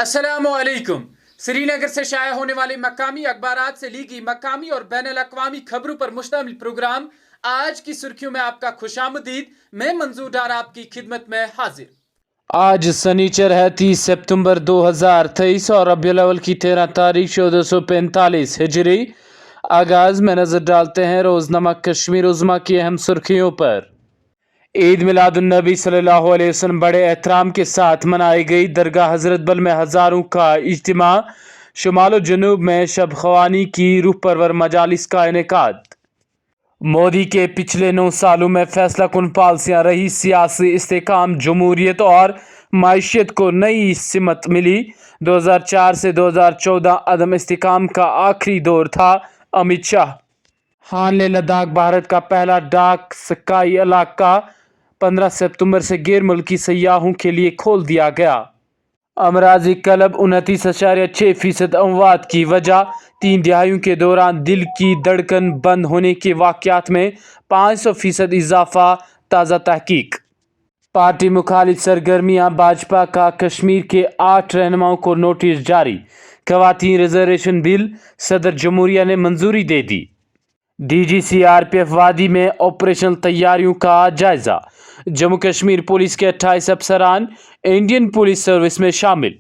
अस्सलाम वालेकुम। श्रीनगर से शाया होने वाले मकामी अखबारात से ली गई मकामी और बैनुल-अक़वामी खबरों पर मुश्तमिल प्रोग्राम आज की सुर्खियों में आपका खुशामदीद। मैं मंजूर डार आपकी खिदमत में हाजिर। आज शनिचर है 30 सितंबर 2023 और रबीउल अव्वल की 13 तारीख 1445 हिजरी। आगाज में नजर डालते हैं रोजनामा कश्मीर उज़्मा की अहम सुर्खियों पर। ईद मिलादुन्नबी सल्लल्लाहु अलैहि वसल्लम बड़े एहतराम के साथ मनाई गई। दरगाह हजरत बल में हज़ारों का इज्तिमा। शुमाल जनूब में शब ख़वानी की रूह परवर मजालिस का इनेकाद। मोदी के पिछले 9 सालों में फैसला कुन पॉलिसियाँ रही। सियासी इस्तेकाम, जमहूरियत और माइशियत को नई सिमत मिली। 2004 से 2014 अदम इस्तेकाम का आखिरी दौर था। अमित शाह। हाल ने लद्दाख भारत का पहला डाक स्काई इलाका 15 सितंबर से गैर मुल्की सयाहों के लिए खोल दिया गया। अमराजी कलब 29.6% अमवात की वजह। 3 दहाइयों के दौरान दिल की धड़कन बंद होने के वाक़यात में 500% इजाफा। ताज़ा तहकीक। पार्टी मुखालिफ सरगर्मियाँ। भाजपा का कश्मीर के 8 रहनुमाओं को नोटिस जारी। ख़वातीन रिजर्वेशन बिल सदर जमहूरिया ने मंजूरी दे दी। DGCRPF वादी में ऑपरेशनल तैयारियों का जायजा। जम्मू कश्मीर पुलिस के 28 अफसरान इंडियन पुलिस सर्विस में शामिल।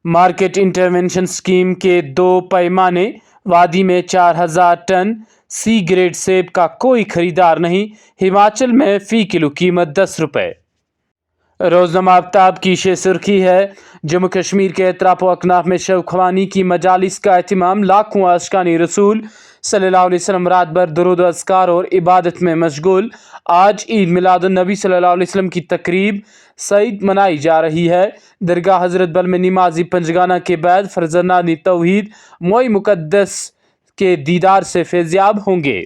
मार्केट इंटरवेंशन स्कीम के 2 पैमाने। वादी में 4000 टन सी ग्रेड सेब का कोई खरीदार नहीं। हिमाचल में फी किलो कीमत 10 रुपए। रोजनामा आफ्ताब की शेष सुर्खी है जम्मू कश्मीर के अतराफ व अकनाफ में शब ख़वानी की मजालिस का एहतमाम। लाखों आशिकान रसूल सल्लल्लाहु अलैहि वसल्लम रात भर दुरूद अस्कार और इबादत में मशगूल। आज ईद मिलादुन्नबी सल्लल्लाहु अलैहि वसल्लम की तकरीब सईद मनाई जा रही है। दरगाह हजरत बल में नमाजी पंजगाना के बाद फरजंदानी तौहीद मोई मुकद्दस के दीदार से फैज़याब होंगे।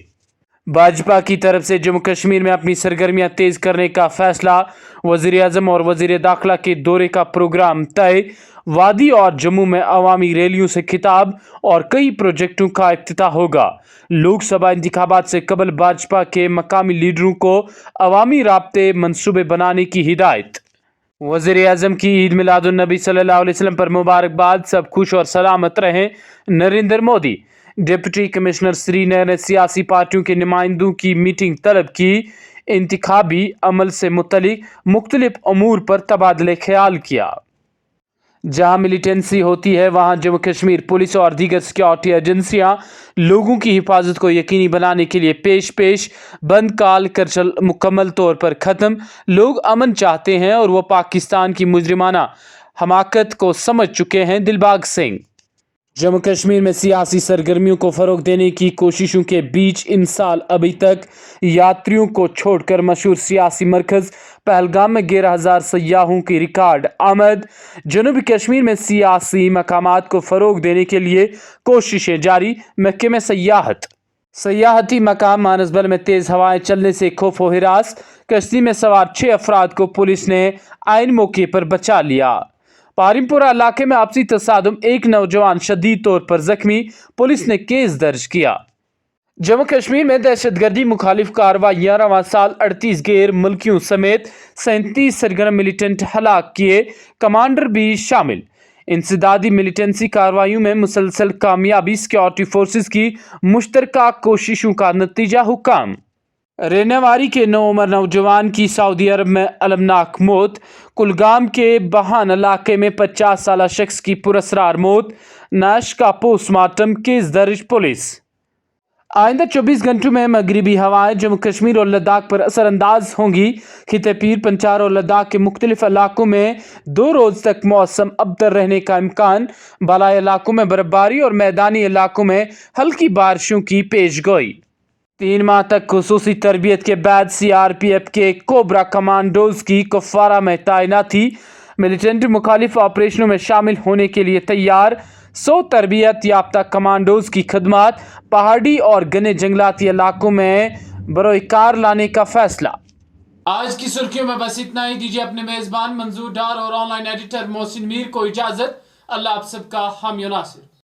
भाजपा की तरफ से जम्मू कश्मीर में अपनी सरगर्मियां तेज करने का फैसला। वज़ीर-ए-आज़म और वज़ीर दाखिला के दौरे का प्रोग्राम तय। वादी और जम्मू में अवामी रैलियों से खिताब और कई प्रोजेक्टों का इफ्तिताह होगा। लोकसभा इंतखाबात से कबल भाजपा के मकामी लीडरों को अवामी राब्ते मंसूबे बनाने की हिदायत। वज़ीर-ए-आज़म की ईद मिलादुन्नबी सल्लल्लाहु अलैहि वसल्लम पर मुबारकबाद। सब खुश और सलामत रहें। नरेंद्र मोदी। डिप्टी कमिश्नर श्रीनगर ने सियासी पार्टियों के नुमाइंदों की मीटिंग तलब की। इंतखाबी अमल से मुतल्लिक मुख्तलिफ अमूर पर तबादले ख्याल किया। जहां मिलिटेंसी होती है वहां जम्मू कश्मीर पुलिस और दीगर सिक्योरिटी एजेंसियां लोगों की हिफाजत को यकीनी बनाने के लिए पेश बंद काल करचल मुकम्मल तौर पर ख़त्म। लोग अमन चाहते हैं और वो पाकिस्तान की मुजरिमाना हमाकत को समझ चुके हैं। दिलबाग सिंह। जम्मू कश्मीर में सियासी सरगर्मियों को फ़रोग देने की कोशिशों के बीच इन साल अभी तक यात्रियों को छोड़कर मशहूर सियासी मरकज़ पहलगाम में 11,000 सयाहों की रिकॉर्ड आमद। जनूबी कश्मीर में सियासी मकामात को फ़रोग देने के लिए कोशिशें जारी। मक्के में सयाहती मकाम। मानसबल में तेज़ हवाएं चलने से खौफ व हिरास। कश्ती में सवार 6 अफराद को पुलिस ने आइन मौके पर बचा लिया। पारिमपुरा इलाके में आपसी तसादुम, एक नौजवान शदीद तौर पर जख्मी। पुलिस ने केस दर्ज किया। जम्मू कश्मीर में दहशतगर्दी मुखालिफ कार्रवाइयाँ। रवां साल 38 गैर मुल्कियों समेत 37 सरगर्म मिलिटेंट हलाक किए, कमांडर भी शामिल। इंसदादी मिलिटेंसी कार्रवाइयों में मुसलसल कामयाबी। सिक्योरिटी फोर्सेस की मुश्तरका कोशिशों का नतीजा हुक्म। रेनावारी के 9 उम्र नौजवान की सऊदी अरब में अलमनाक मौत। कुलगाम के बहान इलाके में 50 साल शख्स की पुरअसरार मौत। नाश का पोस्टमार्टम। केस दर्ज पुलिस। आइंदा 24 घंटों में मगरिबी हवाएं जम्मू कश्मीर और लद्दाख पर असरअंदाज होंगी। खिते पीर पंचार और लद्दाख के मुख्तलिफ इलाकों में 2 रोज तक मौसम अबतर रहने का इम्कान। बालाई इलाकों में बर्फबारी और मैदानी इलाकों में हल्की बारिशों की पेशगोई। 3 माह तक खुसूसी तरबियत के बाद CRPF के कोबरा कमांडोज की कुफवारा में तैनाती। मिलिटेंट मुखालिफ ऑपरेशनों में शामिल होने के लिए तैयार। 100 तरबियत याफ्ता कमांडोज की खदमात। पहाड़ी और घने जंगलाती इलाकों में बरोकार लाने का फैसला। आज की सुर्खियों में बस इतना ही। दीजिए अपने मेजबान मंजूर डार और ऑनलाइन एडिटर मोहसिन मीर को इजाजत। अल्लाह आप सबका हामी नासिर।